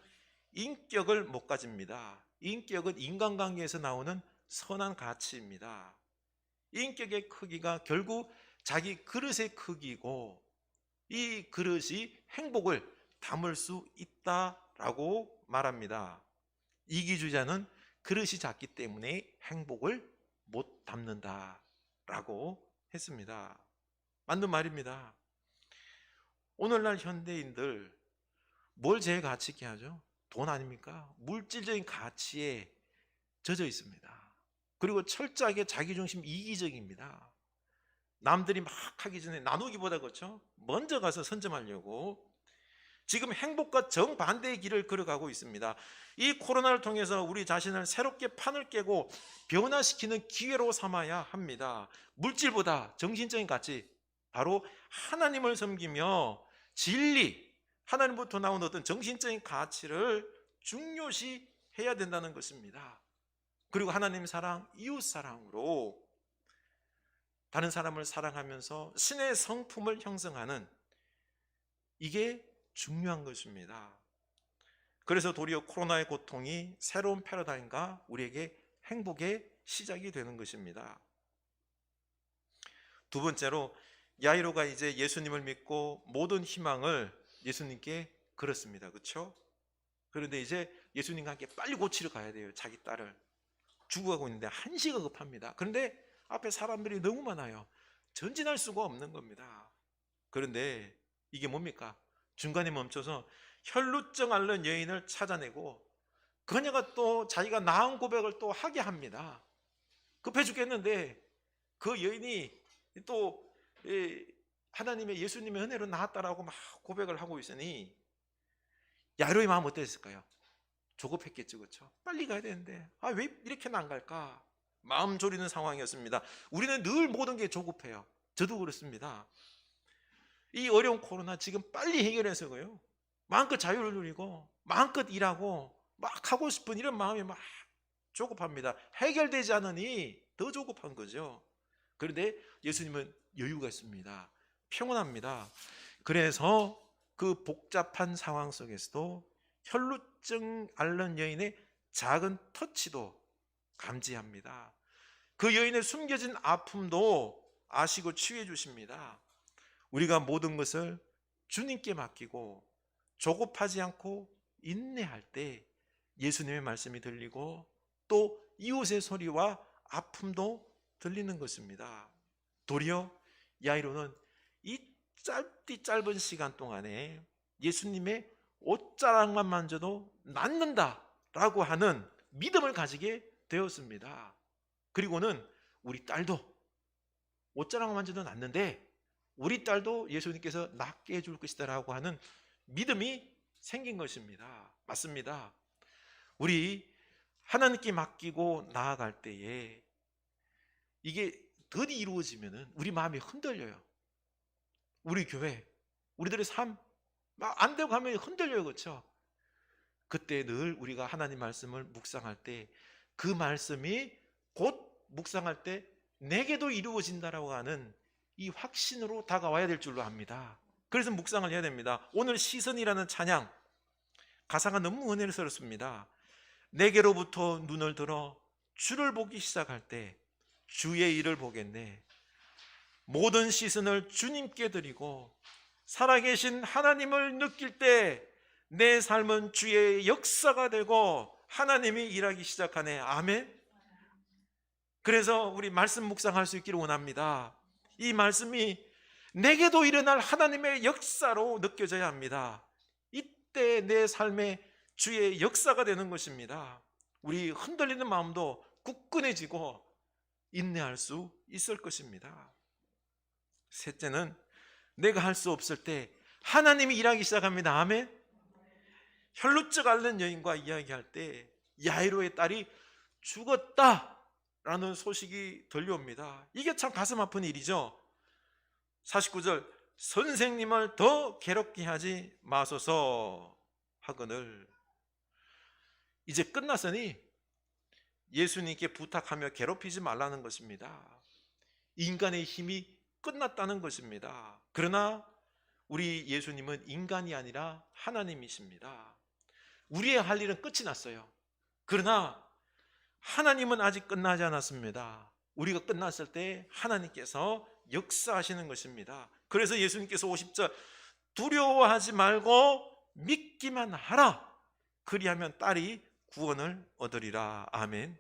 인격을 못 가집니다. 인격은 인간관계에서 나오는 선한 가치입니다. 인격의 크기가 결국 자기 그릇의 크기고 이 그릇이 행복을 담을 수 있다라고 말합니다. 이기주의자는 그릇이 작기 때문에 행복을 못 담는다라고 했습니다. 맞는 말입니다. 오늘날 현대인들 뭘 제일 가치 있게 하죠? 돈 아닙니까? 물질적인 가치에 젖어 있습니다. 그리고 철저하게 자기중심 이기적입니다. 남들이 막 하기 전에 나누기보다 그렇죠? 먼저 가서 선점하려고 지금 행복과 정반대의 길을 걸어가고 있습니다. 이 코로나를 통해서 우리 자신을 새롭게 판을 깨고 변화시키는 기회로 삼아야 합니다. 물질보다 정신적인 가치, 바로 하나님을 섬기며 진리, 하나님부터 나온 어떤 정신적인 가치를 중요시 해야 된다는 것입니다. 그리고 하나님 사랑, 이웃 사랑으로 다른 사람을 사랑하면서 신의 성품을 형성하는 이게 중요한 것입니다. 그래서 도리어 코로나의 고통이 새로운 패러다임과 우리에게 행복의 시작이 되는 것입니다. 두 번째로 야이로가 이제 예수님을 믿고 모든 희망을 예수님께 걸었습니다. 그렇죠? 그런데 이제 예수님과 함께 빨리 고치러 가야 돼요. 자기 딸을 죽어가고 있는데 한시가 급합니다. 그런데 앞에 사람들이 너무 많아요. 전진할 수가 없는 겁니다. 그런데 이게 뭡니까? 중간에 멈춰서 혈루증 앓는 여인을 찾아내고 그녀가 또 자기가 나은 고백을 또 하게 합니다. 급해 죽겠는데 그 여인이 또 하나님의 예수님의 은혜로 나았다라고 막 고백을 하고 있으니 야이로의 마음 어땠을까요? 조급했겠죠, 그렇죠? 빨리 가야 되는데 왜 이렇게는 안 갈까? 마음 졸이는 상황이었습니다. 우리는 늘 모든 게 조급해요. 저도 그렇습니다. 이 어려운 코로나 지금 빨리 해결해서요. 마음껏 자유를 누리고 마음껏 일하고 막 하고 싶은 이런 마음이 막 조급합니다. 해결되지 않으니 더 조급한 거죠. 그런데 예수님은 여유가 있습니다. 평온합니다. 그래서 그 복잡한 상황 속에서도 혈루증 앓는 여인의 작은 터치도 감지합니다. 그 여인의 숨겨진 아픔도 아시고 치유해 주십니다. 우리가 모든 것을 주님께 맡기고 조급하지 않고 인내할 때 예수님의 말씀이 들리고 또 이웃의 소리와 아픔도 들리는 것입니다. 도리어 야이로는 이 짧은 시간 동안에 예수님의 옷자락만 만져도 낫는다라고 하는 믿음을 가지게 되었습니다. 그리고는 우리 딸도 옷자락만 만져도 낫는데 우리 딸도 예수님께서 낫게 해줄 것이다라고 하는 믿음이 생긴 것입니다. 맞습니다. 우리 하나님께 맡기고 나아갈 때에 이게 덜 이루어지면은 우리 마음이 흔들려요. 우리 교회, 우리들의 삶 막 안 되고 하면 흔들려요, 그렇죠? 그때 늘 우리가 하나님 말씀을 묵상할 때 그 말씀이 곧 묵상할 때 내게도 이루어진다라고 하는 이 확신으로 다가와야 될 줄로 압니다. 그래서 묵상을 해야 됩니다. 오늘 시선이라는 찬양 가사가 너무 은혜스럽습니다. 내게로부터 눈을 들어 주를 보기 시작할 때 주의 일을 보겠네. 모든 시선을 주님께 드리고 살아계신 하나님을 느낄 때 내 삶은 주의 역사가 되고 하나님이 일하기 시작하네. 아멘. 그래서 우리 말씀 묵상할 수 있기를 원합니다. 이 말씀이 내게도 일어날 하나님의 역사로 느껴져야 합니다. 이때 내 삶에 주의 역사가 되는 것입니다. 우리 흔들리는 마음도 굳건해지고 인내할 수 있을 것입니다. 셋째는 내가 할 수 없을 때 하나님이 일하기 시작합니다. 아멘. 혈루증 앓는 여인과 이야기할 때 야이로의 딸이 죽었다라는 소식이 들려옵니다. 이게 참 가슴 아픈 일이죠. 49절 선생님을 더 괴롭게 하지 마소서 하거늘. 이제 끝났으니 예수님께 부탁하며 괴롭히지 말라는 것입니다. 인간의 힘이 끝났다는 것입니다. 그러나 우리 예수님은 인간이 아니라 하나님이십니다. 우리의 할 일은 끝이 났어요. 그러나 하나님은 아직 끝나지 않았습니다. 우리가 끝났을 때 하나님께서 역사하시는 것입니다. 그래서 예수님께서 50절 두려워하지 말고 믿기만 하라. 그리하면 딸이 구원을 얻으리라. 아멘.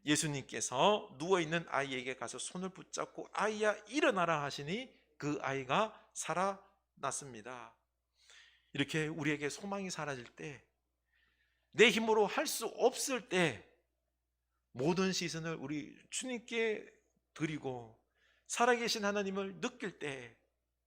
예수님께서 누워있는 아이에게 가서 손을 붙잡고 아이야 일어나라 하시니 그 아이가 살아났습니다. 이렇게 우리에게 소망이 사라질 때, 내 힘으로 할 수 없을 때 모든 시선을 우리 주님께 드리고 살아계신 하나님을 느낄 때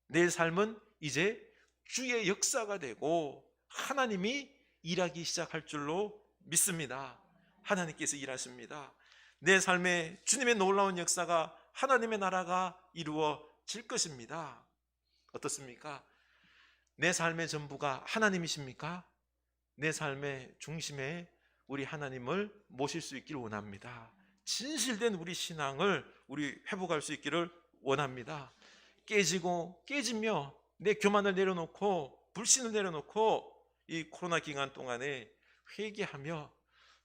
내 삶은 이제 주의 역사가 되고 하나님이 일하기 시작할 줄로 믿습니다. 하나님께서 일하십니다. 내 삶에 주님의 놀라운 역사가 하나님의 나라가 이루어질 것입니다. 어떻습니까? 내 삶의 전부가 하나님이십니까? 내 삶의 중심에 우리 하나님을 모실 수 있기를 원합니다. 진실된 우리 신앙을 우리 회복할 수 있기를 원합니다. 깨지며 내 교만을 내려놓고 불신을 내려놓고 이 코로나 기간 동안에 회개하며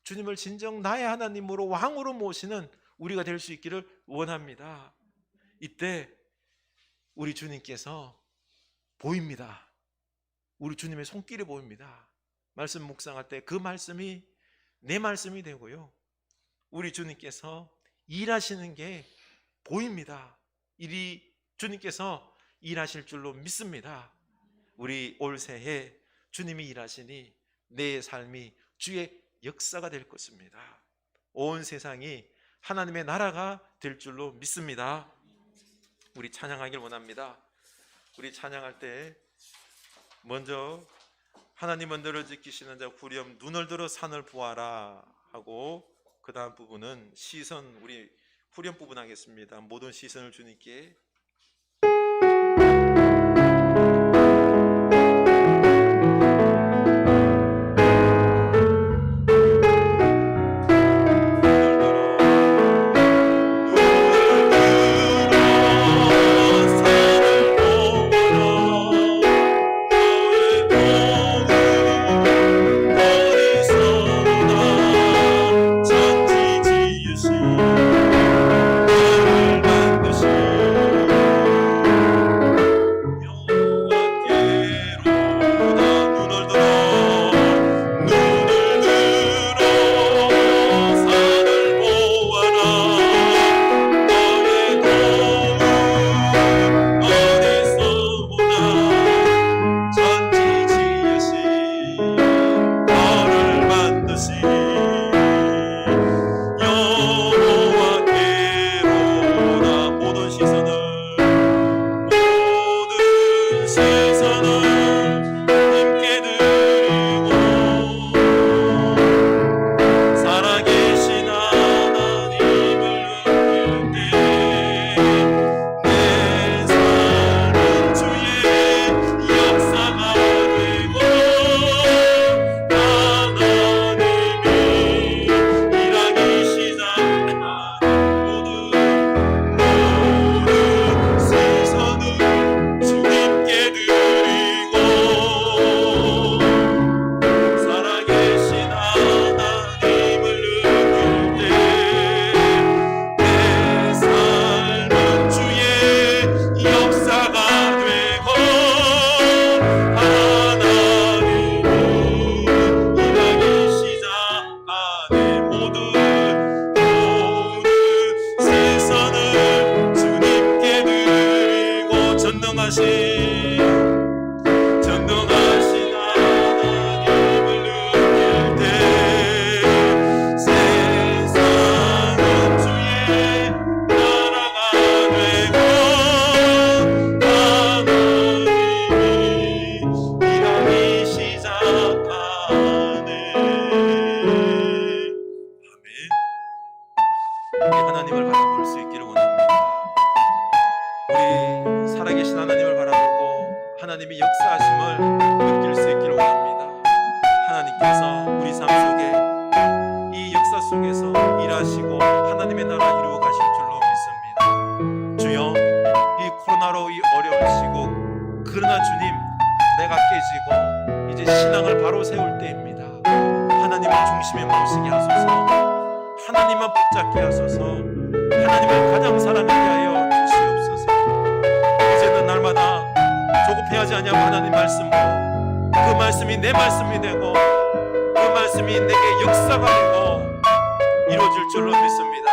주님을 진정 나의 하나님으로 왕으로 모시는 우리가 될 수 있기를 원합니다. 이때 우리 주님께서 보입니다. 우리 주님의 손길이 보입니다. 말씀 묵상할 때 그 말씀이 내 말씀이 되고요, 우리 주님께서 일하시는 게 보입니다. 주님께서 일하실 줄로 믿습니다. 우리 올 새해 주님이 일하시니 내 삶이 주의 역사가 될 것입니다. 온 세상이 하나님의 나라가 될 줄로 믿습니다. 우리 찬양하길 원합니다. 우리 찬양할 때 먼저 하나님은 너를 지키시는 자 구렴 눈을 들어 산을 보아라 하고, 그 다음 부분은 시선, 우리 후렴 부분 하겠습니다. 모든 시선을 주님께. 하나님을 바라볼 수 있기를 원합니다. 우리 살아계신 하나님을 바라보고 하나님의 역사하심을 느낄 수 있기를 원합니다. 하나님께서 우리 삶 속에 이 역사 속에서 일하시고 하나님의 나라 이루어 가실 줄로 믿습니다. 주여, 이 코로나로 이 어려운 시국, 그러나 주님, 내가 깨지고 이제 신앙을 바로 세울 때입니다. 하나님을 중심에 모시게 하소서. 하나님만 붙잡게 하소서. 하나님을 가장 사랑하게 하여 주시옵소서. 이제는 날마다 조급해하지 아니하고 하나님 말씀으로, 그 말씀이 내 말씀이 되고 그 말씀이 내게 역사가 되고 이루어질 줄로 믿습니다.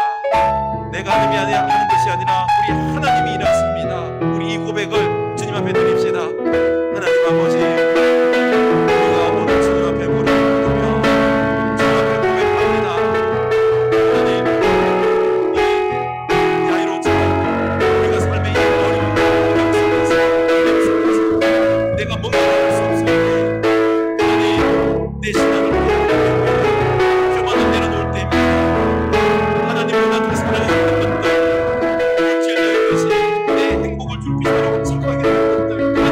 내가 하는 것이 아니라 우리 하나님이 일하십니다. 우리 이 고백을 주님 앞에 드립시다. 하나님 아버지, 우리가 오늘 주님 앞에 무릎을 꿇으며 주님 앞에 고백합니다. 하나님, 이 야이로처럼 우리가 삶의 이 어려운 고통 속에서 내가 뭔가 할 수 없을 때 하나님, 내 신앙을 교만을 내려놓을 때입니다. 하나님보다 더 사랑하는 것들, 육체의 것이 내 행복을 줄 것이라고 착각하게 되는 것들,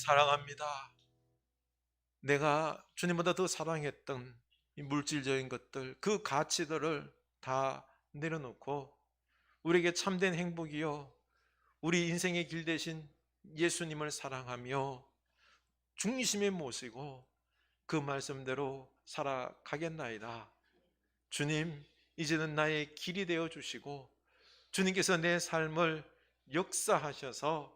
사랑합니다. 내가 주님보다 더 사랑했던 이 물질적인 것들, 그 가치들을 다 내려놓고 우리에게 참된 행복이요, 우리 인생의 길 대신 예수님을 사랑하며 중심에 모시고 그 말씀대로 살아가겠나이다. 주님, 이제는 나의 길이 되어 주시고 주님께서 내 삶을 역사하셔서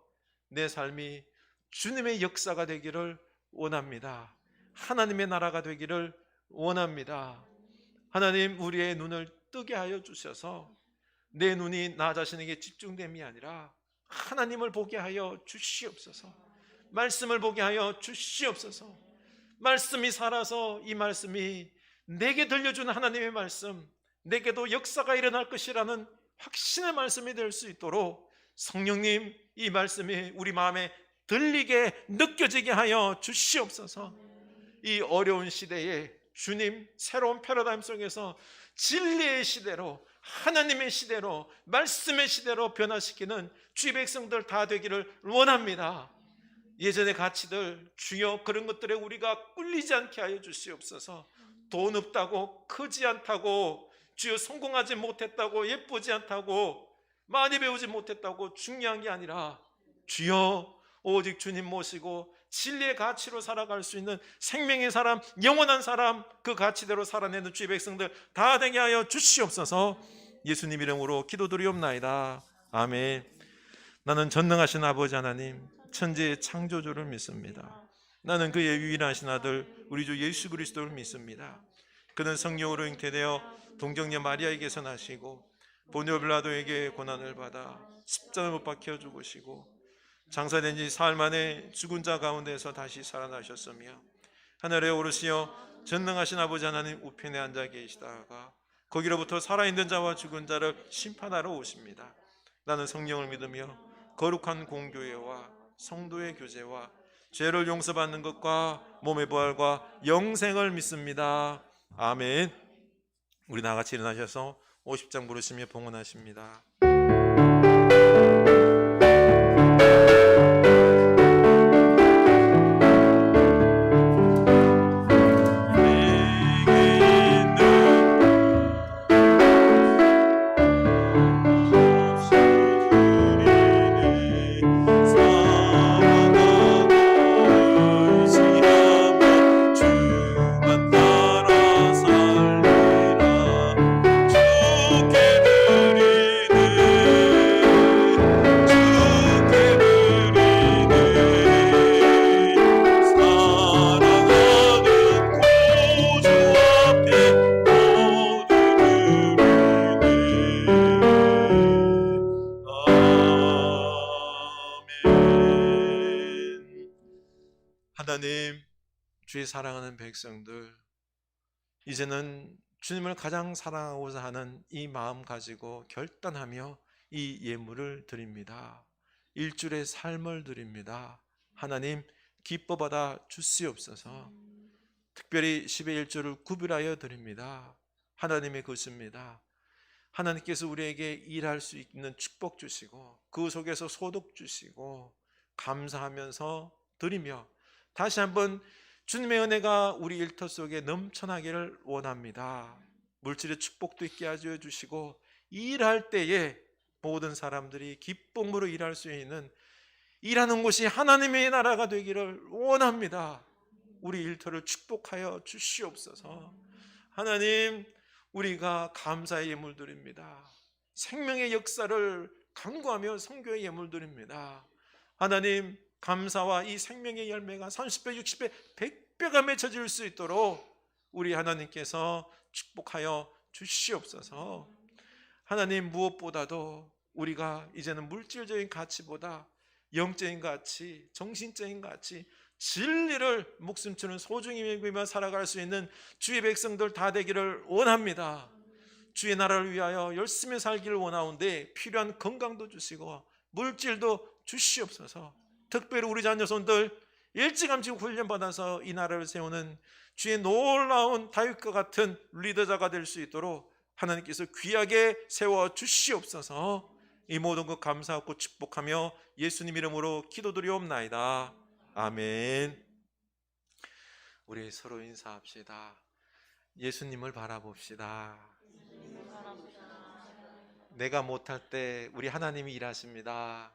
내 삶이 주님의 역사가 되기를 원합니다. 하나님의 나라가 되기를 원합니다. 하나님, 우리의 눈을 뜨게 하여 주셔서 내 눈이 나 자신에게 집중됨이 아니라 하나님을 보게 하여 주시옵소서. 말씀을 보게 하여 주시옵소서. 말씀이 살아서 이 말씀이 내게 들려주는 하나님의 말씀, 내게도 역사가 일어날 것이라는 확신의 말씀이 될 수 있도록 성령님, 이 말씀이 우리 마음에 들리게 느껴지게 하여 주시옵소서. 이 어려운 시대에 주님 새로운 패러다임 속에서 진리의 시대로, 하나님의 시대로, 말씀의 시대로 변화시키는 주의 백성들 다 되기를 원합니다. 예전의 가치들, 주여, 그런 것들에 우리가 꿀리지 않게 하여 주시옵소서. 돈 없다고, 크지 않다고, 주여 성공하지 못했다고, 예쁘지 않다고, 많이 배우지 못했다고 중요한 게 아니라 주여, 오직 주님 모시고 진리의 가치로 살아갈 수 있는 생명의 사람, 영원한 사람, 그 가치대로 살아내는 주의 백성들 다 되게 하여 주시옵소서. 예수님 이름으로 기도드리옵나이다. 아멘. 나는 전능하신 아버지 하나님, 천지의 창조주를 믿습니다. 나는 그의 유일하신 아들 우리 주 예수 그리스도를 믿습니다. 그는 성령으로 잉태되어 동정녀 마리아에게서 나시고 본요 빌라도에게 고난을 받아 십자가에 못 박혀 죽으시고 장사된 지 사흘 만에 죽은 자 가운데서 다시 살아나셨으며 하늘에 오르시어 전능하신 아버지 하나님 우편에 앉아 계시다가 거기로부터 살아있는 자와 죽은 자를 심판하러 오십니다. 나는 성령을 믿으며 거룩한 공교회와 성도의 교제와 죄를 용서받는 것과 몸의 부활과 영생을 믿습니다. 아멘. 우리 나같이 일어나셔서 50장 부르시며 봉헌하십니다. 하나님, 주의 사랑하는 백성들, 이제는 주님을 가장 사랑하고자 하는 이 마음 가지고 결단하며 이 예물을 드립니다. 일주일의 삶을 드립니다. 하나님, 기뻐 받아 주시옵소서. 특별히 10의 1조를 구별하여 드립니다. 하나님의 것입니다. 하나님께서 우리에게 일할 수 있는 축복 주시고 그 속에서 소득 주시고 감사하면서 드리며 다시 한번 주님의 은혜가 우리 일터 속에 넘쳐나기를 원합니다. 물질의 축복도 있게 하여 주시고 일할 때에 모든 사람들이 기쁨으로 일할 수 있는 일하는 곳이 하나님의 나라가 되기를 원합니다. 우리 일터를 축복하여 주시옵소서. 하나님, 우리가 감사의 예물 드립니다. 생명의 역사를 간구하며 선교의 예물 드립니다. 하나님, 감사와 이 생명의 열매가 30배, 60배, 100배가 맺혀질 수 있도록 우리 하나님께서 축복하여 주시옵소서. 하나님, 무엇보다도 우리가 이제는 물질적인 가치보다 영적인 가치, 정신적인 가치, 진리를 목숨처럼 소중히 여기며 살아갈 수 있는 주의 백성들 다 되기를 원합니다. 주의 나라를 위하여 열심히 살기를 원하는데 필요한 건강도 주시고 물질도 주시옵소서. 특별히 우리 자녀손들 일찌감치 훈련받아서 이 나라를 세우는 주의 놀라운 다윗과 같은 리더자가 될 수 있도록 하나님께서 귀하게 세워 주시옵소서. 이 모든 것 감사하고 축복하며 예수님 이름으로 기도드리옵나이다. 아멘. 우리 서로 인사합시다. 예수님을 바라봅시다. 내가 못할 때 우리 하나님이 일하십니다.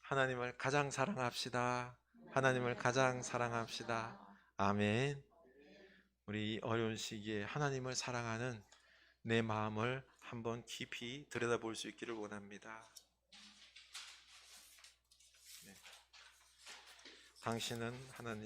하나님을 가장 사랑합시다. 하나님을 가장 사랑합시다. 아멘. 우리 어려운 시기에 하나님을 사랑하는 내 마음을 한번 깊이 들여다볼 수 있기를 원합니다. 네. 당신은 하나님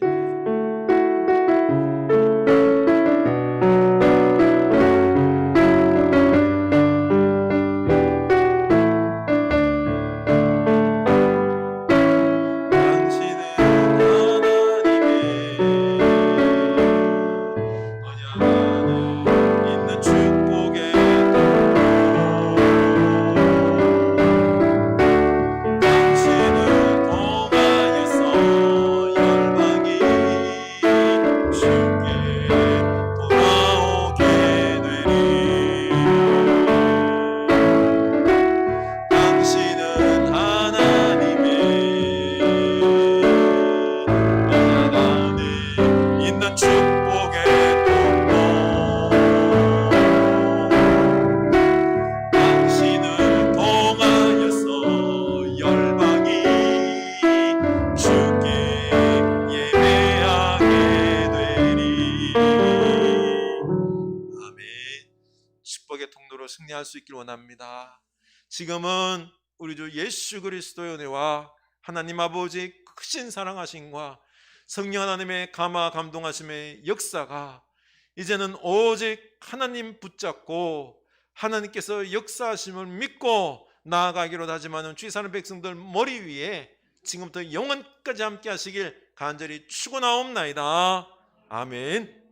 승리할 수 있길 원합니다. 지금은 우리 주 예수 그리스도의 은혜와 하나님 아버지의 크신 사랑하심과 성령 하나님의 감화 감동하심의 역사가 이제는 오직 하나님 붙잡고 하나님께서 역사하심을 믿고 나아가기로 다짐하는 주의 사는 백성들 머리 위에 지금부터 영원까지 함께 하시길 간절히 축원하옵나이다. 아멘.